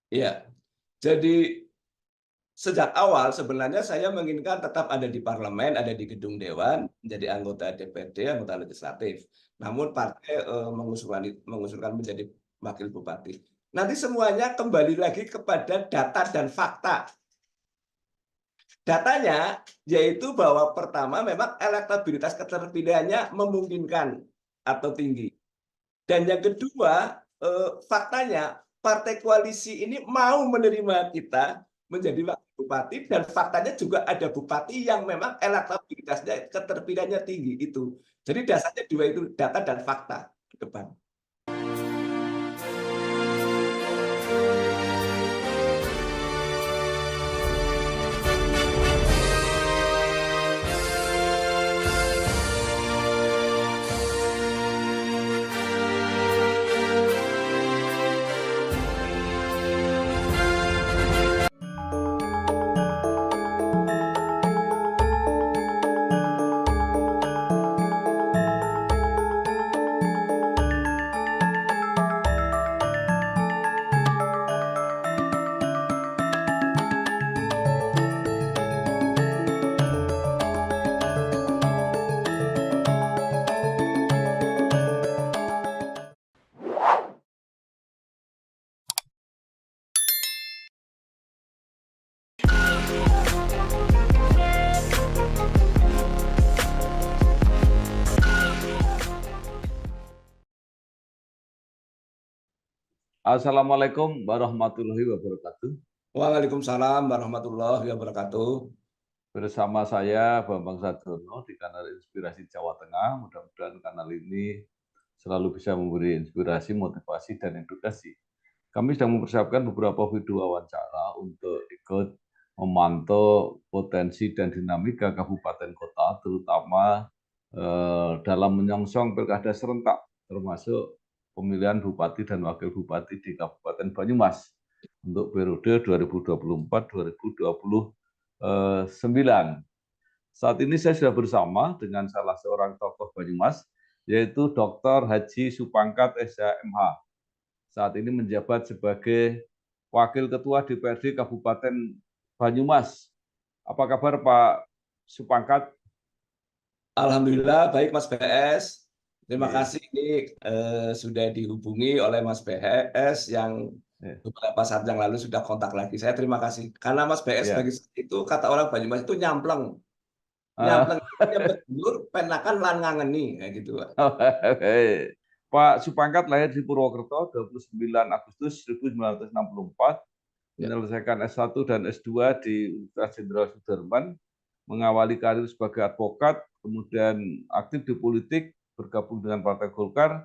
Iya, jadi sejak awal sebenarnya saya menginginkan tetap ada di parlemen, ada di gedung dewan, menjadi anggota DPD, anggota legislatif. Namun partai, mengusulkan menjadi wakil bupati. Nanti semuanya kembali lagi kepada data dan fakta. Datanya yaitu bahwa pertama memang elektabilitas keterpilihannya memungkinkan atau tinggi. Dan yang kedua, faktanya partai koalisi ini mau menerima kita menjadi wakil bupati dan faktanya juga ada bupati yang memang elektabilitasnya keterpilihannya tinggi itu. Jadi dasarnya dua itu data dan fakta ke depan. Assalamualaikum warahmatullahi wabarakatuh. Waalaikumsalam warahmatullahi wabarakatuh. Bersama saya Bambang Sadrono di kanal Inspirasi Jawa Tengah. Mudah-mudahan kanal ini selalu bisa memberi inspirasi, motivasi, dan edukasi. Kami sedang mempersiapkan beberapa video wawancara untuk ikut memantau potensi dan dinamika kabupaten kota, terutama dalam menyongsong pilkada serentak, termasuk pemilihan bupati dan wakil bupati di Kabupaten Banyumas untuk periode 2024-2029. Saat ini saya sudah bersama dengan salah seorang tokoh Banyumas, yaitu Dr. Haji Supangkat SHMH. Saat ini menjabat sebagai Wakil Ketua DPRD Kabupaten Banyumas. Apa kabar Pak Supangkat? Alhamdulillah baik Mas BS. Terima kasih ini sudah dihubungi oleh Mas BS yang beberapa saat yang lalu sudah kontak lagi. Saya terima kasih karena Mas BS bagi saya itu kata orang Banyumas itu nyampleng. Nyampleng nyambet penakan lan ngangeni kayak gitu, Pak. Pak Supangkat lahir di Purwokerto 29 Agustus 1964, menyelesaikan S1 dan S2 di Universitas Jenderal Sudirman, mengawali karir sebagai advokat, kemudian aktif di politik, bergabung dengan Partai Golkar,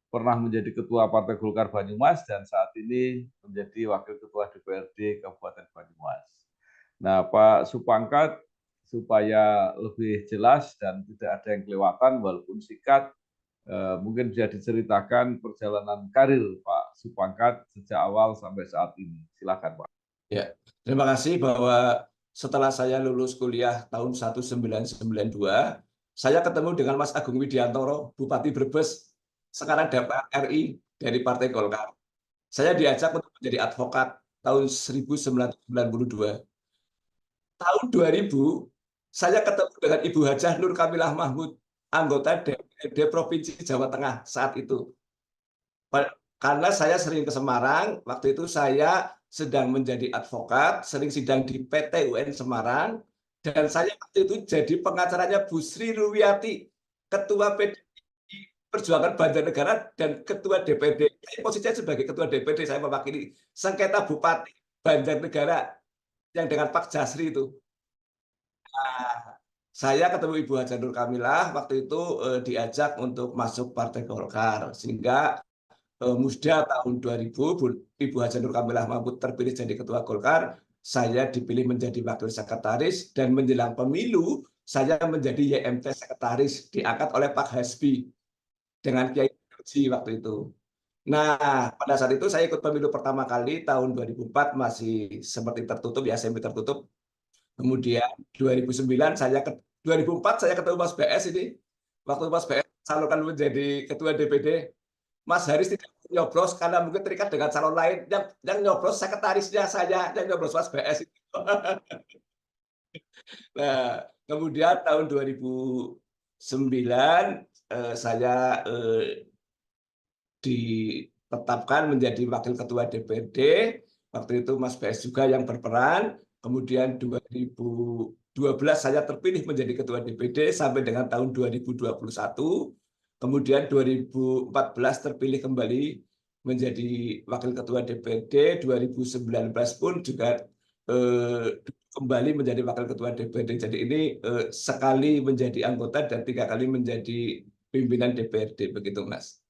pernah menjadi Ketua Partai Golkar Banyumas, dan saat ini menjadi Wakil Ketua DPRD Kabupaten Banyumas. Nah, Pak Supangkat, supaya lebih jelas dan tidak ada yang kelewatan walaupun singkat, mungkin bisa diceritakan perjalanan karir Pak Supangkat sejak awal sampai saat ini. Silakan Pak. Ya, terima kasih bahwa setelah saya lulus kuliah tahun 1992, saya ketemu dengan Mas Agung Widiantoro, Bupati Brebes, sekarang DPR RI dari Partai Golkar. Saya diajak untuk menjadi advokat tahun 1992. Tahun 2000, saya ketemu dengan Ibu Hajah Nur Kamilah Mahmud, anggota DPRD Provinsi Jawa Tengah saat itu. Karena saya sering ke Semarang, waktu itu saya sedang menjadi advokat, sering sidang di PT UN Semarang, dan saya waktu itu jadi pengacaranya Bu Sri Ruwiati, Ketua PDI Perjuangan Banjarnegara dan Ketua DPD. Posisinya sebagai Ketua DPD, saya mewakili sengketa Bupati Banjarnegara yang dengan Pak Jasri itu. Nah, saya ketemu Ibu Hajah Nur Kamilah, waktu itu diajak untuk masuk Partai Golkar, sehingga Musda tahun 2000, Ibu Hajah Nur Kamilah Mahmud terpilih jadi Ketua Golkar, saya dipilih menjadi Wakil Sekretaris, dan menjelang pemilu, saya menjadi YMT Sekretaris, diangkat oleh Pak Hasbi, dengan Kiai Haji waktu itu. Nah, pada saat itu saya ikut pemilu pertama kali, tahun 2004, masih seperti tertutup, ya semi tertutup. Kemudian 2004 saya ketemu Mas BS ini, waktu Mas BS salurkan menjadi Ketua DPD, Mas Haris tidak nyoblos karena mungkin terikat dengan calon lain. Yang nyoblos sekretarisnya saya, yang nyoblos Mas BS itu. Nah, kemudian tahun 2009 saya ditetapkan menjadi wakil ketua DPRD. Waktu itu Mas BS juga yang berperan. Kemudian 2012 saya terpilih menjadi ketua DPD sampai dengan tahun 2021. Kemudian 2014 terpilih kembali menjadi wakil ketua DPD. 2019 pun juga kembali menjadi wakil ketua DPD. Jadi ini sekali menjadi anggota dan 3 kali menjadi pimpinan DPRD, begitu Mas.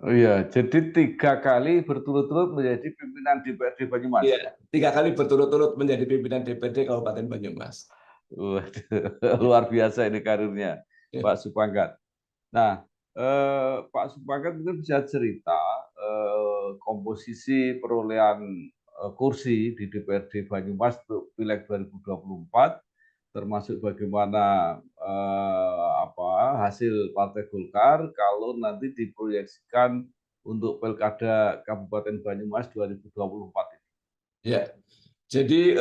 Oh iya, jadi 3 kali berturut-turut menjadi pimpinan DPRD Banyumas. Iya, 3 kali berturut-turut menjadi pimpinan DPD Kabupaten Banyumas. Waduh, luar biasa ini karirnya, Ya. Pak Supangkat. Nah, Pak Supangkat mungkin bisa cerita komposisi perolehan kursi di DPRD Banyumas untuk Pileg 2024, termasuk bagaimana hasil Partai Golkar kalau nanti diproyeksikan untuk Pilkada Kabupaten Banyumas 2024 ini. Ya. Jadi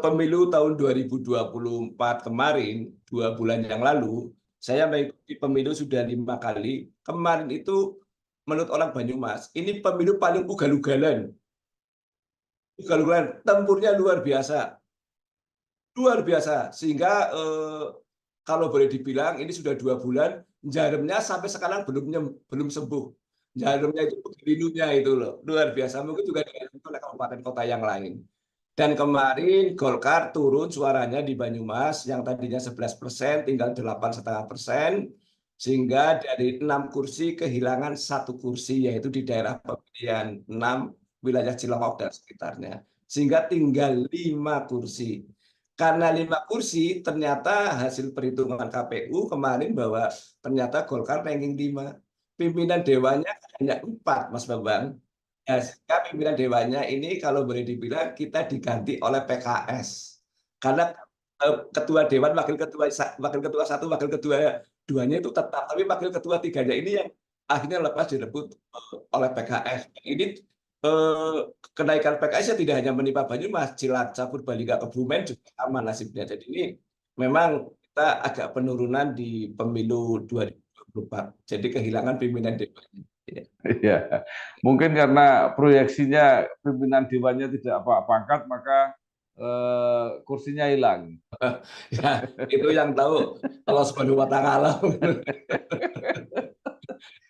pemilu tahun 2024 kemarin, 2 bulan yang lalu, saya mengikuti pemilu sudah 5 kali. Kemarin itu menurut orang Banyumas, ini pemilu paling ugal-ugalan. Ugal-ugalan, tempurnya luar biasa. Luar biasa. Sehingga kalau boleh dibilang ini sudah 2 bulan, jarumnya sampai sekarang belum sembuh. Jarumnya itu begininya itu loh, luar biasa. Mungkin juga dialami oleh kabupaten kota yang lain. Dan kemarin Golkar turun suaranya di Banyumas yang tadinya 11% tinggal 8,5%, sehingga dari 6 kursi kehilangan 1 kursi, yaitu di daerah pemilihan 6 wilayah Cilongok dan sekitarnya. Sehingga tinggal 5 kursi. Karena 5 kursi, ternyata hasil perhitungan KPU kemarin bahwa ternyata Golkar ranking 5. Pimpinan dewannya hanya 4, Mas Bambang. Ya, sehingga pimpinan dewannya ini kalau boleh dibilang kita diganti oleh PKS. Karena ketua dewan, wakil ketua 1, wakil ketua 2-nya itu tetap, tapi wakil ketua 3-nya ini yang akhirnya lepas direbut oleh PKS. Ini kenaikan PKS tidak hanya menimpa Banyumas, Cilacap, Purbalingga, Kebumen juga sama nasibnya. Jadi ini memang kita agak penurunan di pemilu 2024. Jadi kehilangan pimpinan dewan. Iya, mungkin karena proyeksinya pimpinan dewannya tidak pangkat, maka kursinya hilang. Ya, itu yang tahu Allah Subhanahu wa Ta'ala.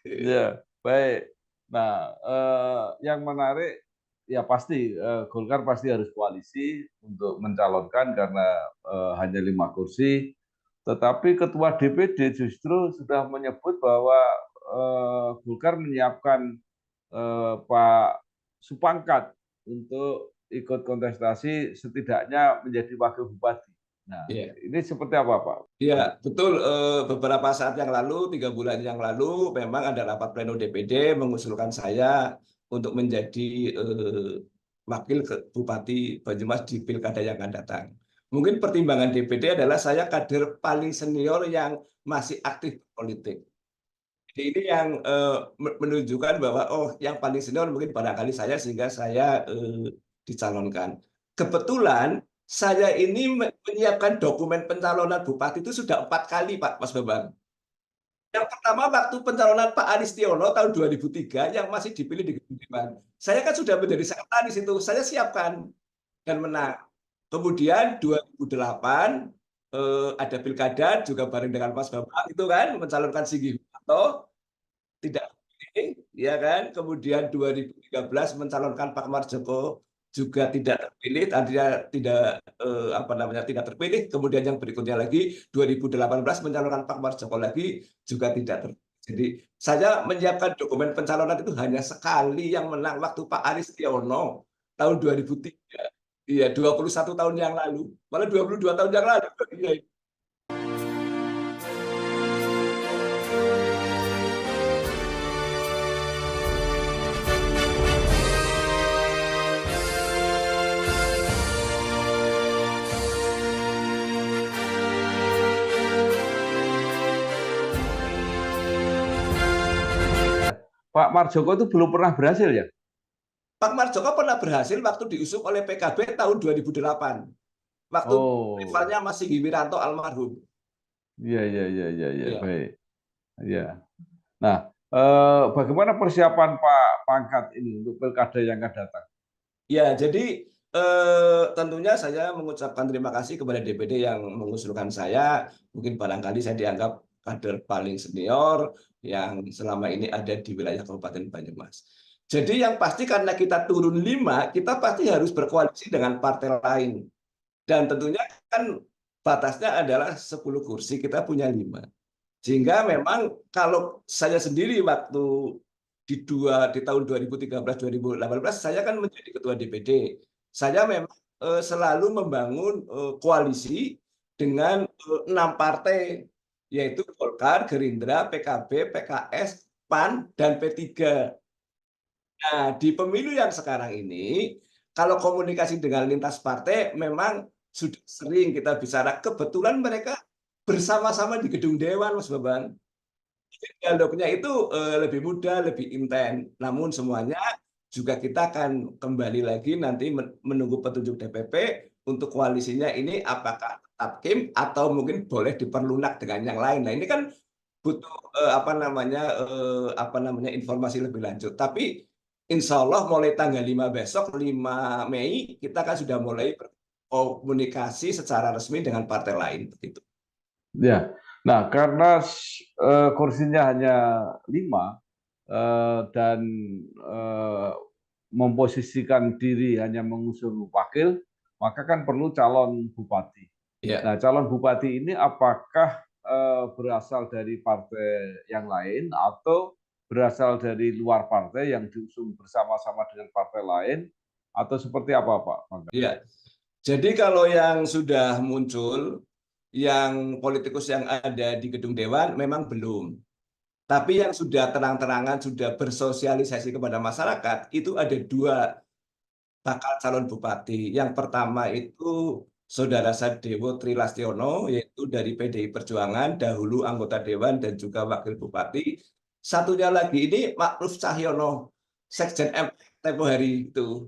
Ya, baik. Nah, yang menarik ya pasti Golkar pasti harus koalisi untuk mencalonkan karena hanya 5 kursi. Tetapi Ketua DPD justru sudah menyebut bahwa Golkar menyiapkan Pak Supangkat untuk ikut kontestasi setidaknya menjadi wakil bupati. Nah, Ya. ini seperti apa, Pak? Ya, betul. Beberapa saat yang lalu, 3 bulan yang lalu, memang ada rapat pleno DPD mengusulkan saya untuk menjadi wakil Bupati Banyumas di Pilkada yang akan datang. Mungkin pertimbangan DPD adalah saya kader paling senior yang masih aktif politik. Jadi ini yang menunjukkan bahwa yang paling senior mungkin barangkali saya, sehingga saya dicalonkan. Kebetulan saya ini menyiapkan dokumen pencalonan bupati itu sudah 4 kali, Pak Mas Bambang. Yang pertama waktu pencalonan Pak Aristiono tahun 2003 yang masih dipilih di Gedung Dewan. Saya kan sudah menjadi sekretaris itu, saya siapkan dan menang. Kemudian 2008 ada pilkada juga bareng dengan Mas Bambang itu kan mencalonkan Singgih Huarto, tidak terpilih, ya kan. Kemudian 2013 mencalonkan Pak Marjoko juga tidak terpilih, tidak terpilih. Kemudian yang berikutnya lagi 2018 mencalonkan Pak Marjoko lagi juga tidak terpilih. Jadi saya menyiapkan dokumen pencalonan itu hanya sekali yang menang waktu Pak Aristiono tahun 2003. Iya, 21 tahun yang lalu. Malah 22 tahun yang lalu. Pak Marjoko itu belum pernah berhasil ya? Pak Marjoko pernah berhasil waktu diusung oleh PKB tahun 2008. Waktu Oh, rivalnya masih Wiranto almarhum. iya, iya, iya, iya, iya, Ya. baik. Ya. Nah, bagaimana persiapan Pak Pangkat ini untuk pilkada yang akan datang? Ya, jadi tentunya saya mengucapkan terima kasih kepada DPD yang mengusulkan saya. Mungkin barangkali saya dianggap kader paling senior yang selama ini ada di wilayah Kabupaten Banyumas. Jadi yang pasti karena kita turun 5, kita pasti harus berkoalisi dengan partai lain. Dan tentunya kan batasnya adalah 10 kursi, kita punya 5. Sehingga memang kalau saya sendiri waktu di tahun 2013-2018 saya kan menjadi ketua DPD. Saya memang selalu membangun koalisi dengan 6 partai, yaitu Golkar, Gerindra, PKB, PKS, PAN, dan P3. Nah, di pemilu yang sekarang ini, kalau komunikasi dengan lintas partai memang sudah sering kita bicara. Kebetulan mereka bersama-sama di gedung Dewan, Mas Bambang. Dialognya itu lebih mudah, lebih intens. Namun semuanya juga kita akan kembali lagi nanti menunggu petunjuk DPP untuk koalisinya ini apakah tetap Kim atau mungkin boleh diperlunak dengan yang lain. Nah, ini kan butuh apa namanya informasi lebih lanjut. Tapi insya Allah mulai tanggal 5 besok, 5 Mei, kita kan sudah mulai berkomunikasi secara resmi dengan partai lain. Begitu. Ya, nah karena kursinya hanya 5 dan memposisikan diri hanya mengusung wakil, maka kan perlu calon bupati. Ya. Nah, calon bupati ini apakah berasal dari partai yang lain atau berasal dari luar partai yang diusung bersama-sama dengan partai lain atau seperti apa, Pak? Ya. Jadi kalau yang sudah muncul, yang politikus yang ada di gedung Dewan memang belum. Tapi yang sudah terang-terangan, sudah bersosialisasi kepada masyarakat, itu ada 2 bakal calon bupati. Yang pertama itu Saudara Sadewo Trilastiono, yaitu dari PDI Perjuangan, dahulu anggota Dewan dan juga wakil bupati. Satunya lagi ini Makruf Cahyono, Sekjen MPR tempo hari itu.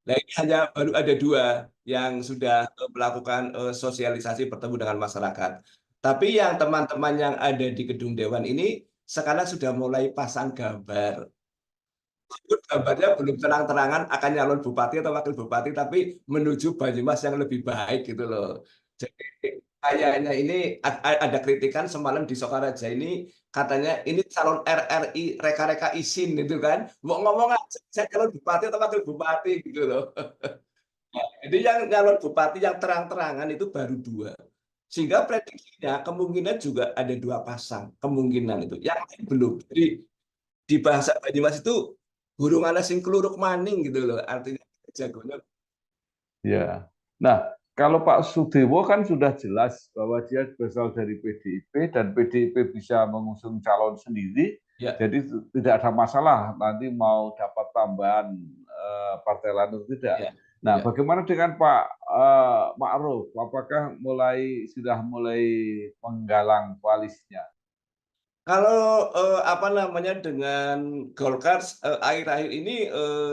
Nah, ini hanya baru ada 2 yang sudah melakukan sosialisasi bertemu dengan masyarakat. Tapi yang teman-teman yang ada di gedung Dewan ini sekarang sudah mulai pasang gambar. Gambarnya belum terang-terangan akan nyalon bupati atau wakil bupati, tapi menuju Banyumas yang lebih baik gitu loh. Jadi kayaknya ini ada kritikan semalam di Sokaraja ini, katanya ini calon RRI reka-reka isin itu kan. Mau ngomong aja, saya calon bupati atau wakil bupati gitu loh. Jadi yang calon bupati yang terang-terangan itu baru 2. Sehingga prediksinya kemungkinan juga ada 2 pasang, kemungkinan itu. Yang lain belum. Jadi di bahasa Banyumas itu burung ana sing kluruk maning gitu loh. Artinya jagonya. Ya. Nah, kalau Pak Sudewo kan sudah jelas bahwa dia berasal dari PDIP dan PDIP bisa mengusung calon sendiri, Ya, jadi tidak ada masalah nanti mau dapat tambahan partai lain atau tidak. ya, Nah, ya. bagaimana dengan Pak Ma'ruf? Apakah sudah mulai menggalang koalisinya? Kalau apa namanya dengan Golkar akhir-akhir ini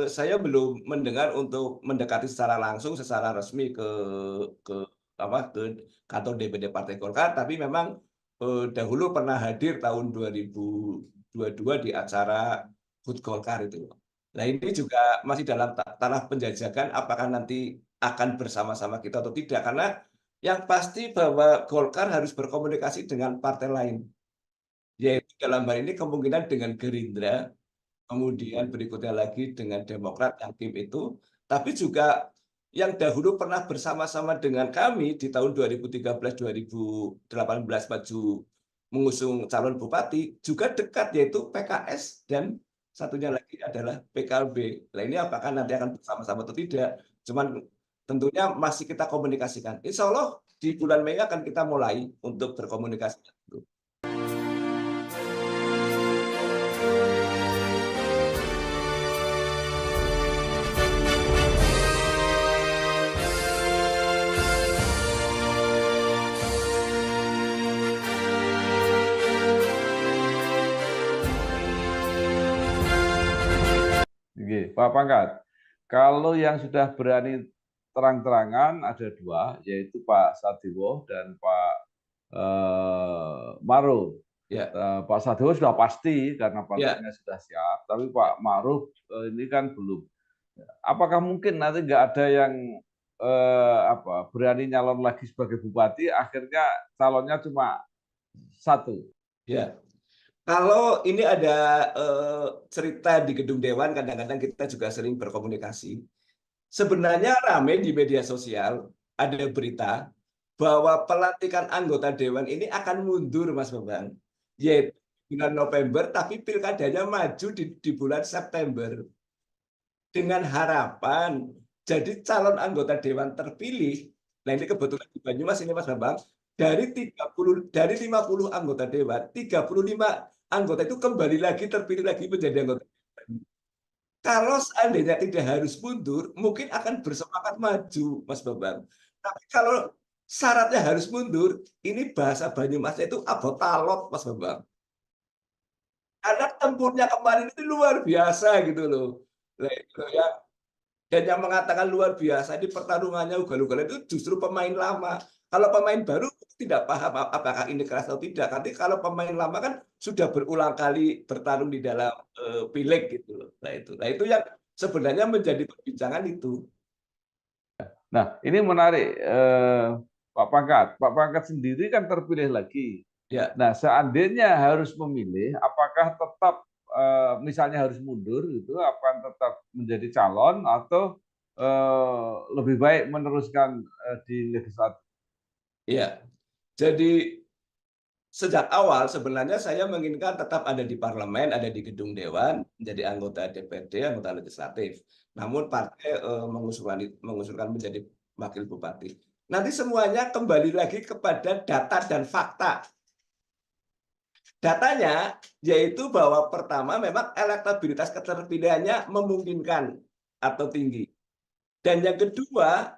saya belum mendengar untuk mendekati secara langsung, secara resmi ke apa ke kantor DPD Partai Golkar, tapi memang dahulu pernah hadir tahun 2022 di acara HUT Golkar itu. Nah, ini juga masih dalam tanah penjajakan apakah nanti akan bersama-sama kita atau tidak, karena yang pasti bahwa Golkar harus berkomunikasi dengan partai lain, yaitu dalam hal ini kemungkinan dengan Gerindra, kemudian berikutnya lagi dengan Demokrat yang tim itu, tapi juga yang dahulu pernah bersama-sama dengan kami di tahun 2013-2018 maju mengusung calon bupati, juga dekat yaitu PKS dan satunya lagi adalah PKB. Nah, ini apakah nanti akan bersama-sama atau tidak? Cuman tentunya masih kita komunikasikan. Insya Allah di bulan Mei akan kita mulai untuk berkomunikasi. Oke, Pak Pangkat, kalau yang sudah berani terang-terangan ada dua, yaitu Pak Sadewo dan Pak Maruf. Ya, Pak Sadewo sudah pasti karena ya. partainya sudah siap, tapi Pak Maruf ini kan belum. Apakah mungkin nanti nggak ada yang berani nyalon lagi sebagai bupati, akhirnya calonnya cuma satu? Ya. Kalau ini ada cerita di gedung Dewan, kadang-kadang kita juga sering berkomunikasi. Sebenarnya rame di media sosial, ada berita bahwa pelantikan anggota Dewan ini akan mundur, Mas Bambang. Yaitu bulan November, tapi pilkadanya maju di bulan September. Dengan harapan jadi calon anggota Dewan terpilih. Nah ini kebetulan di Banyumas ini Mas Bambang, dari 50 anggota Dewan, 35 anggota itu kembali lagi terpilih lagi menjadi anggota Dewan. Kalau seandainya tidak harus mundur, mungkin akan bersemangat maju, Mas Bambang. Tapi kalau syaratnya harus mundur, ini bahasa Banyumasnya itu abotalot, Mas Bambang. Karena tempurnya kemarin itu luar biasa gitu loh. Nah, itu ya. Dan yang mengatakan luar biasa di pertarungannya ugal-ugalan itu justru pemain lama. Kalau pemain baru tidak paham apakah ini keras atau tidak. Nanti kalau pemain lama kan sudah berulang kali bertarung di dalam pileg gitu loh. Nah itu yang sebenarnya menjadi perbincangan itu. Nah, ini menarik, Pak Pangkat. Pak Pangkat sendiri kan terpilih lagi. Ya, Nah, seandainya harus memilih, apakah tetap misalnya harus mundur gitu, akan tetap menjadi calon atau lebih baik meneruskan di legislatif? ya. Jadi sejak awal sebenarnya saya menginginkan tetap ada di parlemen, ada di gedung dewan, menjadi anggota DPRD, anggota legislatif. Namun partai mengusulkan menjadi wakil bupati. Nanti semuanya kembali lagi kepada data dan fakta. Datanya yaitu bahwa pertama memang elektabilitas keterpilihannya memungkinkan atau tinggi. Dan yang kedua,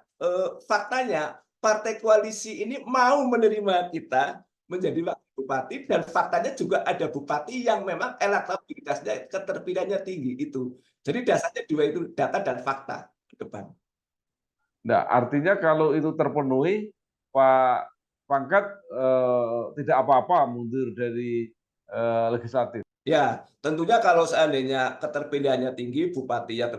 faktanya partai koalisi ini mau menerima kita menjadi wakil bupati dan faktanya juga ada bupati yang memang elektabilitasnya keterpilihannya tinggi itu. Jadi dasarnya dua itu data dan fakta ke depan. Nah, artinya kalau itu terpenuhi, Pak Pangkat tidak apa-apa mundur dari legislatif. Ya, tentunya kalau seandainya keterpilihannya tinggi, bupati ya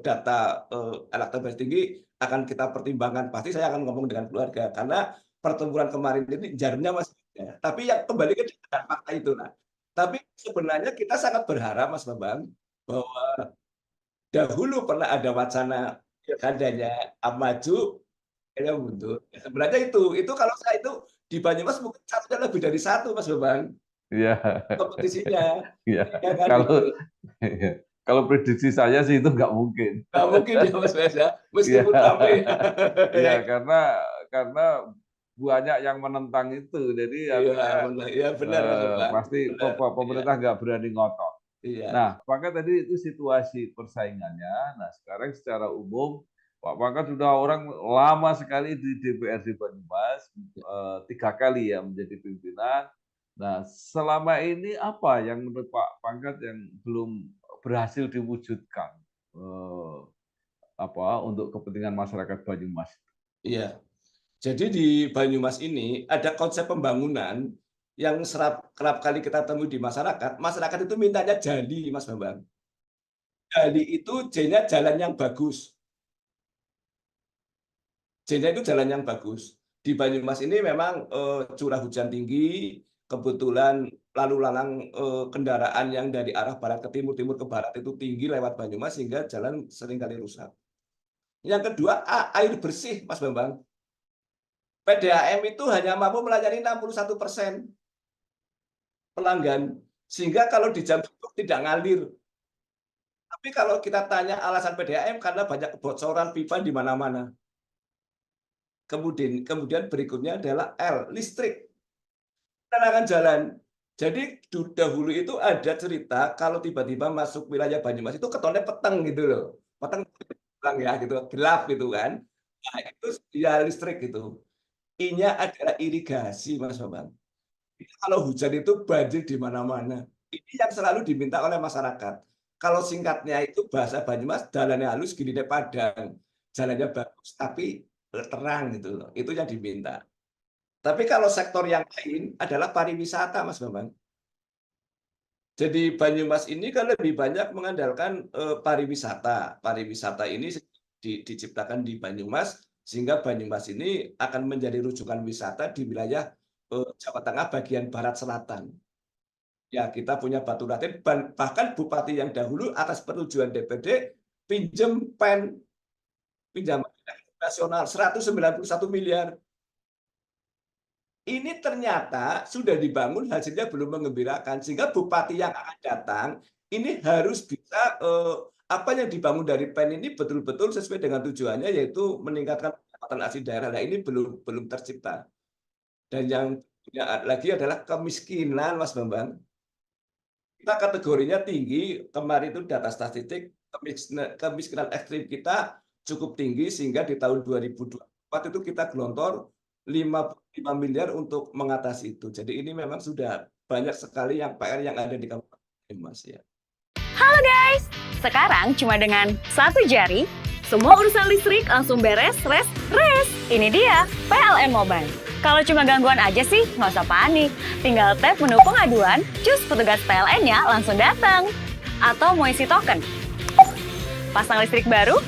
data elektabilitas tinggi akan kita pertimbangkan. Pasti saya akan ngomong dengan keluarga karena pertempuran kemarin ini jarumnya masih ada. Tapi yang kembali ke data fakta itulah. Tapi sebenarnya kita sangat berharap Mas Bambang bahwa dahulu pernah ada wacana pilkadanya maju, akhirnya mundur. Ya, sebenarnya itu kalau saya itu di Banyumas mungkin satunya lebih dari satu Mas Bambang Iya, kompetisinya. iya. Ya kan Kalau itu. kalau prediksi saya sih itu nggak mungkin. Nggak mungkin ya Mas Bes ya, Iya, meskipun ramai. iya Ya, karena banyak yang menentang itu, jadi iya, artinya benar. Iya benar Mas Bambang. pasti Benar. Iya, pemerintah nggak berani ngotot. iya, Nah, Pangkat tadi itu situasi persaingannya. Nah, sekarang secara umum, Pak Pangkat sudah orang lama sekali di DPRD Banyumas, 3 kali ya menjadi pimpinan. Nah, selama ini apa yang menurut Pak Pangkat yang belum berhasil diwujudkan untuk kepentingan masyarakat Banyumas? iya. Jadi di Banyumas ini ada konsep pembangunan yang kerap kali kita temui di masyarakat. Masyarakat itu mintanya jali, Mas Bambang. Jali itu J-nya jalan yang bagus. J-nya itu jalan yang bagus. Di Banyumas ini memang curah hujan tinggi, kebetulan lalu lalang kendaraan yang dari arah barat ke timur, timur ke barat itu tinggi lewat Banyumas sehingga jalan seringkali rusak. Yang kedua, air bersih, Mas Bambang. PDAM itu hanya mampu melayani 61% pelanggan, sehingga kalau di jam sibuk tidak ngalir. Tapi kalau kita tanya alasan PDAM karena banyak kebocoran pipa di mana-mana. Kemudian berikutnya adalah L, listrik, penerangan jalan. Jadi dahulu itu ada cerita kalau tiba-tiba masuk wilayah Banyumas itu ketonnya peteng gitu loh. Peteng bilang ya gitu, gelap gitu kan. Nah, itu ya listrik gitu. I-nya adalah irigasi, Mas Bambang. Kalau hujan itu banjir di mana-mana. Ini yang selalu diminta oleh masyarakat. kalau singkatnya itu bahasa Banyumas, jalannya halus gini deh Padang. Jalannya bagus tapi terang gitu loh. Itu yang diminta. Tapi kalau sektor yang lain adalah pariwisata, Mas Bambang. Jadi Banyumas ini kan lebih banyak mengandalkan pariwisata. Pariwisata ini diciptakan di Banyumas sehingga Banyumas ini akan menjadi rujukan wisata di wilayah Jawa Tengah bagian barat selatan. Ya, kita punya Batu Raden, bahkan bupati yang dahulu atas persetujuan DPD pinjam pinjaman nasional 191 miliar. Ini ternyata sudah dibangun, hasilnya belum mengembirakan, sehingga bupati yang akan datang ini harus bisa apa yang dibangun dari PEN ini betul-betul sesuai dengan tujuannya, yaitu meningkatkan pendapatan asli daerah. Nah, ini belum tercipta. Dan yang lagi adalah kemiskinan, Mas Bambang. Kita kategorinya tinggi, kemarin itu data statistik, kemiskinan ekstrim kita cukup tinggi, sehingga di tahun 2024 itu kita gelontor 55 miliar untuk mengatasi itu. Jadi ini memang sudah banyak sekali yang PR yang ada di Kabupaten Banyumas ya. Halo guys, sekarang cuma dengan satu jari, semua urusan listrik langsung beres, res. Ini dia, PLN Mobile. Kalau cuma gangguan aja sih, nggak usah panik. Tinggal tap menu pengaduan, cus petugas PLN-nya langsung datang. Atau mau isi token, pasang listrik baru,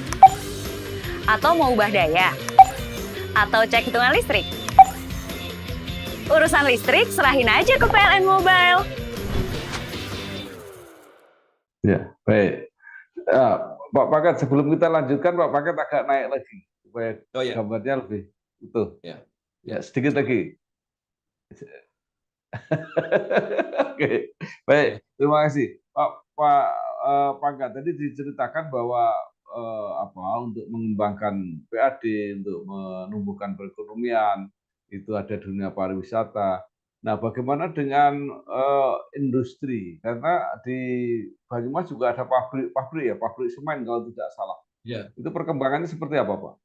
atau mau ubah daya, atau cek hitungan listrik. Urusan listrik serahin aja ke PLN Mobile. Ya, baik. Pak Paket, sebelum kita lanjutkan, Pak Paket agak naik lagi supaya gambarnya lebih utuh. Ya, sedikit lagi. Oke, baik. Terima kasih, Pak Paket. Tadi diceritakan bahwa untuk mengembangkan PAD, untuk menumbuhkan perekonomian, itu ada dunia pariwisata. Nah, bagaimana dengan industri? Karena di Banyumas juga ada pabrik semen kalau tidak salah. Ya. Itu perkembangannya seperti apa, Pak?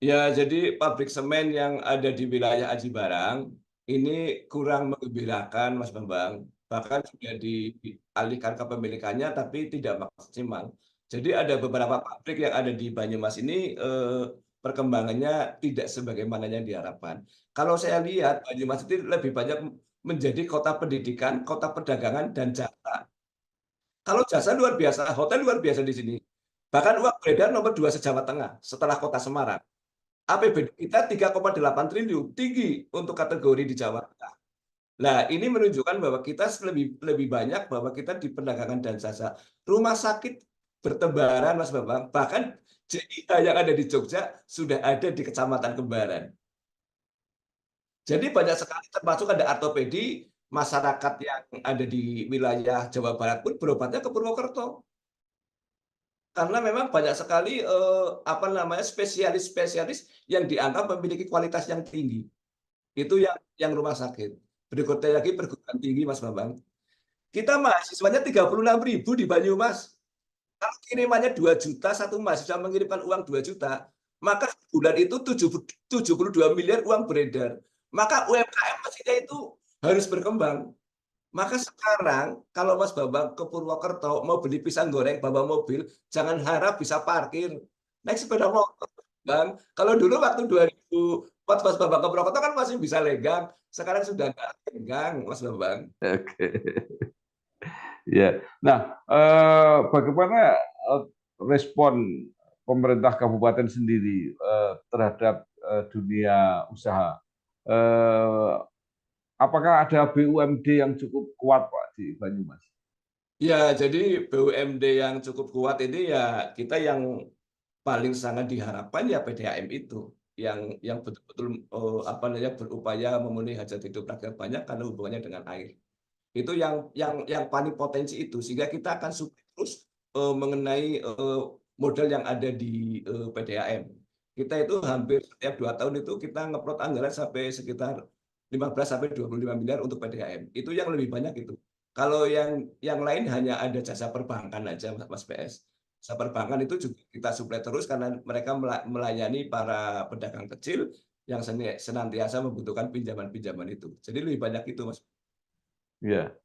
Ya, jadi pabrik semen yang ada di wilayah Aji Barang ini kurang menggembirakan, Mas Bambang. Bahkan sudah dialihkan kepemilikannya, tapi tidak maksimal. Jadi ada beberapa pabrik yang ada di Banyumas ini perkembangannya tidak sebagaimana yang diharapkan. Kalau saya lihat, Banyumas itu lebih banyak menjadi kota pendidikan, kota perdagangan, dan jasa. Kalau jasa luar biasa, hotel luar biasa di sini. Bahkan uang beredar nomor 2 se-Jawa Tengah setelah kota Semarang. APBD kita 3,8 triliun, tinggi untuk kategori di Jawa Tengah. Nah, ini menunjukkan bahwa kita lebih banyak bahwa kita di perdagangan dan jasa. Rumah sakit bertebaran, Mas Bambang. Bahkan JIH yang ada di Jogja sudah ada di Kecamatan Kembaran. Jadi banyak sekali, termasuk ada ortopedi, masyarakat yang ada di wilayah Jawa Barat pun berobatnya ke Purwokerto. Karena memang banyak sekali spesialis-spesialis yang dianggap memiliki kualitas yang tinggi. Itu yang rumah sakit. Berikutnya lagi perguruan tinggi, Mas Bambang. Kita mahasiswanya 36.000 di Banyumas. Kalau kirimannya 2 juta, satu mahasiswa mengirimkan uang 2 juta, maka bulan itu 72 miliar uang beredar. Maka UMKM mestinya itu harus berkembang. Maka sekarang kalau Mas Bambang ke Purwokerto mau beli pisang goreng bawa mobil, jangan harap bisa parkir. Naik sepeda motor, Bang. Kalau dulu waktu 2004 Mas Bambang ke Purwokerto kan masih bisa lenggang. Sekarang sudah nggak lenggang, Mas Bambang. Oke. Ya. Nah, bagaimana respon pemerintah kabupaten sendiri terhadap dunia usaha? Apakah ada BUMD yang cukup kuat, Pak, di Banyumas? Ya, jadi BUMD yang cukup kuat ini ya kita yang paling sangat diharapkan ya PDAM itu yang betul-betul berupaya memenuhi hajat hidup rakyat banyak karena hubungannya dengan air. Itu yang paling potensi itu, sehingga kita akan terus mengenai modal yang ada di PDAM. Kita itu hampir setiap 2 tahun itu kita ngeplot anggaran sampai sekitar 15-25 miliar untuk PDAM. Itu yang lebih banyak itu. Kalau yang lain hanya ada jasa perbankan aja, Mas PS. Jasa perbankan itu juga kita suplai terus karena mereka melayani para pedagang kecil yang senantiasa membutuhkan pinjaman-pinjaman itu. Jadi lebih banyak itu, Mas. Ya.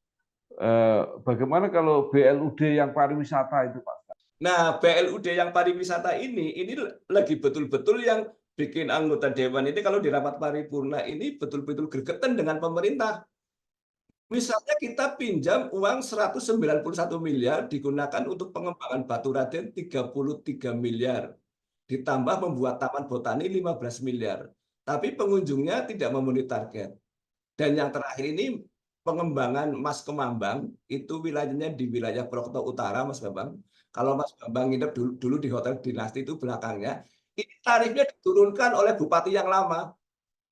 Bagaimana kalau BLUD yang pariwisata itu, Pak? Nah, BLUD yang pariwisata ini lagi betul-betul yang bikin anggota dewan ini kalau di rapat paripurna ini betul-betul gregetan dengan pemerintah. Misalnya kita pinjam uang 191 miliar digunakan untuk pengembangan Batu Raden 33 miliar. Ditambah membuat Taman Botani 15 miliar. Tapi pengunjungnya tidak memenuhi target. Dan yang terakhir ini pengembangan Mas Kemambang, itu wilayahnya di wilayah Purwokerto Utara, Mas Bambang. Kalau Mas Bambang nginep dulu di Hotel Dinasti itu belakangnya, ini tarifnya diturunkan oleh bupati yang lama.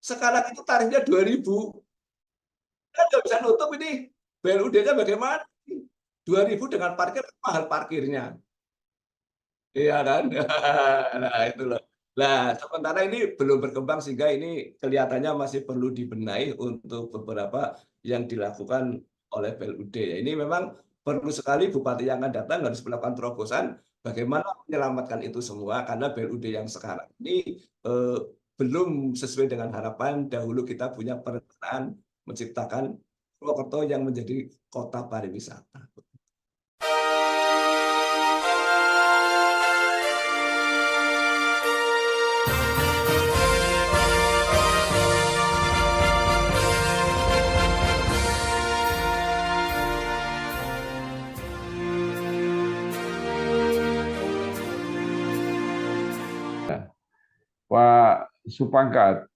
Sekarang itu tarifnya 2.000. Kan nggak bisa nutup ini. BLUD-nya bagaimana? 2.000 dengan parkir, mahal parkirnya. Iya kan? Nah, itu loh. Nah, sementara ini belum berkembang sehingga ini kelihatannya masih perlu dibenahi untuk beberapa yang dilakukan oleh BLUD. Ini memang perlu sekali bupati yang akan datang harus melakukan terobosan bagaimana menyelamatkan itu semua karena BLUD yang sekarang ini belum sesuai dengan harapan. Dahulu kita punya perencanaan menciptakan Purwokerto yang menjadi kota pariwisata. Pak Supangkat,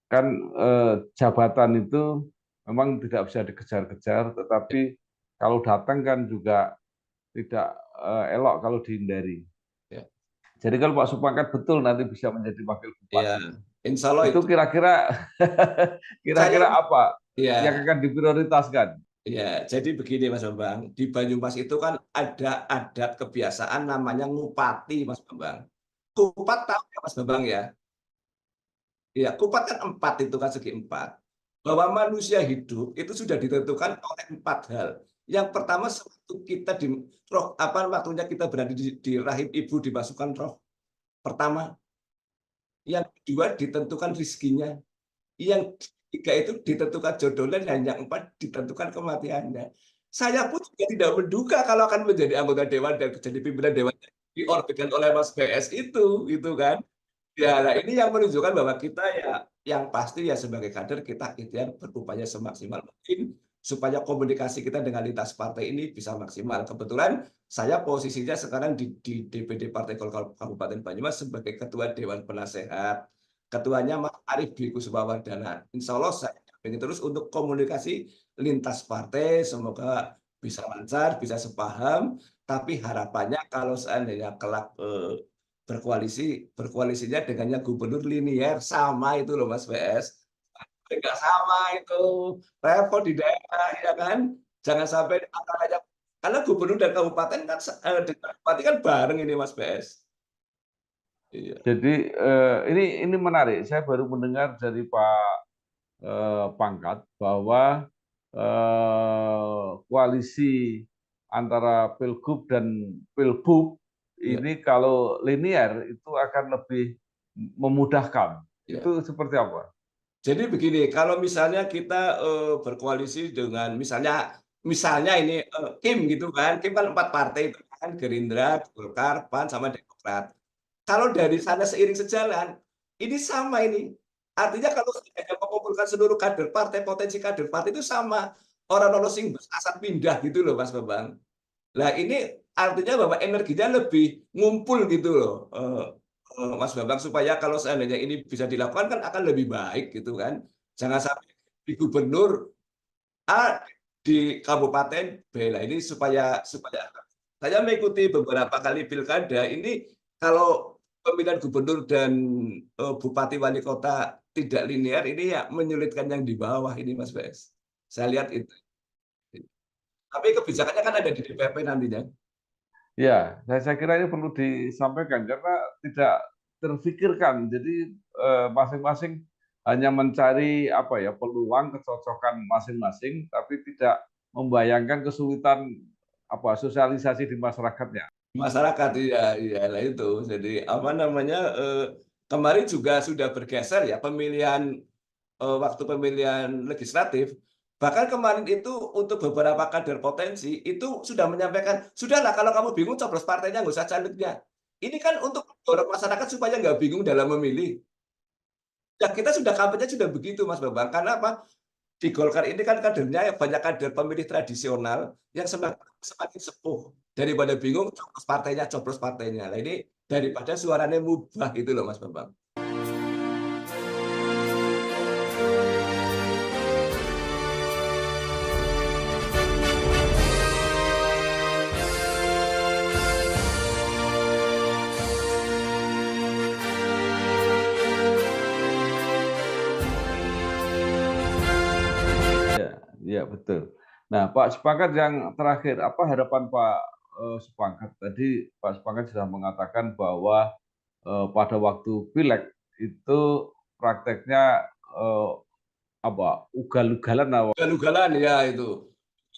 kan jabatan itu memang tidak bisa dikejar-kejar, tetapi kalau datang kan juga tidak elok kalau dihindari. Ya. Jadi kalau Pak Supangkat betul nanti bisa menjadi wakil bupati, Ya, insya Allah itu kira-kira apa ya. yang akan diprioritaskan? Ya, jadi begini Mas Bambang, di Banyumas itu kan ada adat kebiasaan namanya ngupati, Mas Bambang. Kupat tahu ya Mas Bambang ya? Iya, kupat kan 4 itu kan segi 4. Bahwa manusia hidup itu sudah ditentukan oleh 4 hal. Yang pertama waktu kita di roh waktunya kita berada di rahim ibu dimasukkan roh pertama. Yang kedua ditentukan rizkinya. Yang ketiga itu ditentukan jodohnya dan yang 4 ditentukan kematiannya. Saya pun juga tidak menduga kalau akan menjadi anggota dewan dan jadi pimpinan dewan diorbitkan oleh Mas BS itu, gitu kan. Ya, nah ini yang menunjukkan bahwa kita ya yang pasti ya sebagai kader kita ikhtiar berupaya semaksimal mungkin supaya komunikasi kita dengan lintas partai ini bisa maksimal. Kebetulan saya posisinya sekarang di DPD Partai Golkar Kabupaten Banyumas sebagai Ketua Dewan Penasehat. Ketuanya Mas Arief Dwi Kusumawardana. Insya Allah saya ingin terus untuk komunikasi lintas partai, semoga bisa lancar, bisa sepaham. Tapi harapannya kalau seandainya kelak berkoalisinya dengannya gubernur linier sama itu loh Mas BS. Enggak sama itu, repot di daerah ya kan. Jangan sampai antaranya karena gubernur dan kabupaten kan bupati kan bareng ini Mas BS. Iya. Jadi ini menarik. Saya baru mendengar dari Pak Pangkat bahwa koalisi antara Pilgub dan Pilbub ini kalau linear itu akan lebih memudahkan. Itu seperti apa? Jadi begini, kalau misalnya kita berkoalisi dengan misalnya ini Kim gitu kan, Kim kan 4 partai itu kan, Gerindra, Golkar, PAN sama Demokrat. Kalau dari sana seiring sejalan, ini sama ini. Artinya kalau sudah mengumpulkan seluruh kader partai, potensi kader partai itu sama. Orang-orang sing asal pindah gitu loh Mas Bambang. Nah ini artinya bahwa energinya lebih ngumpul gitu loh. Mas Bambang supaya kalau seandainya ini bisa dilakukan kan akan lebih baik gitu kan. Jangan sampai di gubernur A di kabupaten B. Nah ini supaya saya mengikuti beberapa kali pilkada ini kalau pemilihan gubernur dan bupati wali kota tidak linear ini ya menyulitkan yang di bawah ini Mas BS. Saya lihat itu. Tapi kebijakannya kan ada di DPP nantinya. Ya, saya kira ini perlu disampaikan karena tidak terfikirkan. Jadi masing-masing hanya mencari peluang kecocokan masing-masing, tapi tidak membayangkan kesulitan sosialisasi di masyarakatnya. Masyarakat iya lah itu. Jadi kemarin juga sudah bergeser ya pemilihan waktu pemilihan legislatif Bahkan kemarin itu untuk beberapa kader potensi itu sudah menyampaikan, "Sudahlah kalau kamu bingung coblos partainya, nggak usah calegnya." Ini kan untuk mendorong masyarakat supaya nggak bingung dalam memilih. Ya kita sudah kampanye sudah begitu Mas Bambang, karena apa? Di Golkar ini kan kadernya banyak kader pemilih tradisional yang semakin sepuh. Daripada bingung coblos partainya. Nah ini daripada suaranya mubah gitu loh Mas Bambang. Ya, betul. Nah, Pak Supakat yang terakhir, apa harapan Pak Supakat? Tadi Pak Supakat sudah mengatakan bahwa pada waktu pileg itu prakteknya ugal-ugalan Ugal-ugalan ya itu.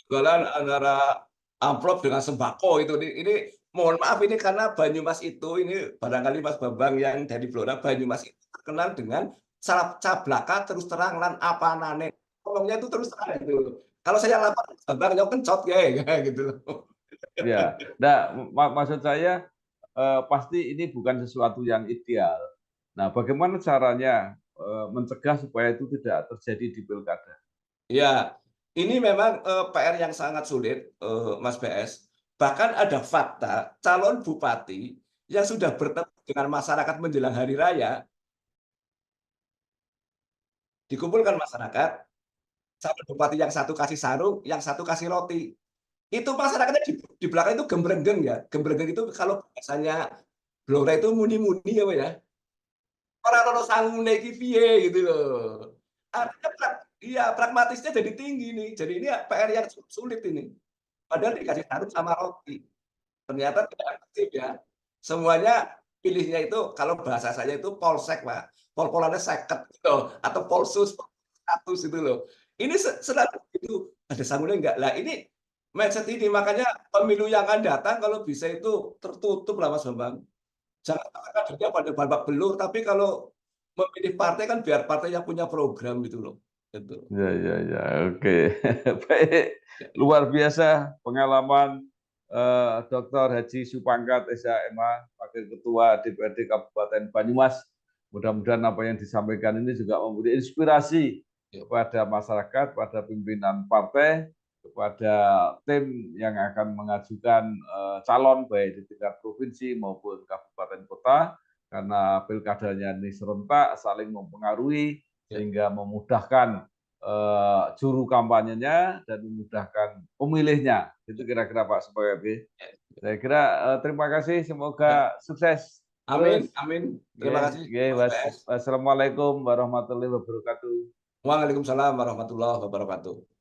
Ugalan antara amplop dengan sembako itu. Ini mohon maaf ini karena Banyumas itu ini barangkali Mas Bambang yang dari Blora, Banyumas itu terkenal dengan cablaka terus terang lan apanane. Ngomongnya itu terus terang itu. Kalau saya lapor Bambang yo kencot kayak gitu loh. Ya, nah, maksud saya pasti ini bukan sesuatu yang ideal. Nah, bagaimana caranya mencegah supaya itu tidak terjadi di pilkada? Ya, ini memang PR yang sangat sulit, Mas BS. Bahkan ada fakta calon bupati yang sudah bertemu dengan masyarakat menjelang hari raya, dikumpulkan masyarakat, calon bupati yang satu kasih sarung, yang satu kasih roti. Itu masyarakatnya di belakang itu gembrengeng ya. Gembrengeng itu kalau bahasanya Blora itu muni-muni ya, Pak ya. Ora ono sangune iki piye gitu loh. Artinya iya, pragmatisnya jadi tinggi nih. Jadi ini PR yang sulit ini. Padahal dikasih sarung sama roti. Ternyata tidak aktif ya. Semuanya pilihnya itu kalau bahasa saya itu polsek, Pak. Pol-polannya seket gitu atau polsus, 100 itu loh. Ini selalu itu ada sanggulnya enggak. Lah ini mindset ini makanya pemilu yang akan datang kalau bisa itu tertutup lah Mas Bambang. Jangan kadernya pada babak belur, tapi kalau memilih partai kan biar partai yang punya program gitu loh. Gitu. Ya, oke. Baik, luar biasa pengalaman Dr. Haji Supangkat SHMA, Wakil Ketua DPRD Kabupaten Banyumas. Mudah-mudahan apa yang disampaikan ini juga memberi inspirasi kepada masyarakat, pada pimpinan partai, kepada tim yang akan mengajukan calon baik di tingkat provinsi maupun kabupaten kota, karena pilkadanya ini serentak, saling mempengaruhi, sehingga memudahkan juru kampanyenya dan memudahkan pemilihnya. Itu kira-kira Pak Supakat. Saya kira terima kasih, semoga sukses. Amin, amin. Terima kasih. Wassalamualaikum warahmatullahi wabarakatuh. Waalaikumsalam warahmatullahi wabarakatuh.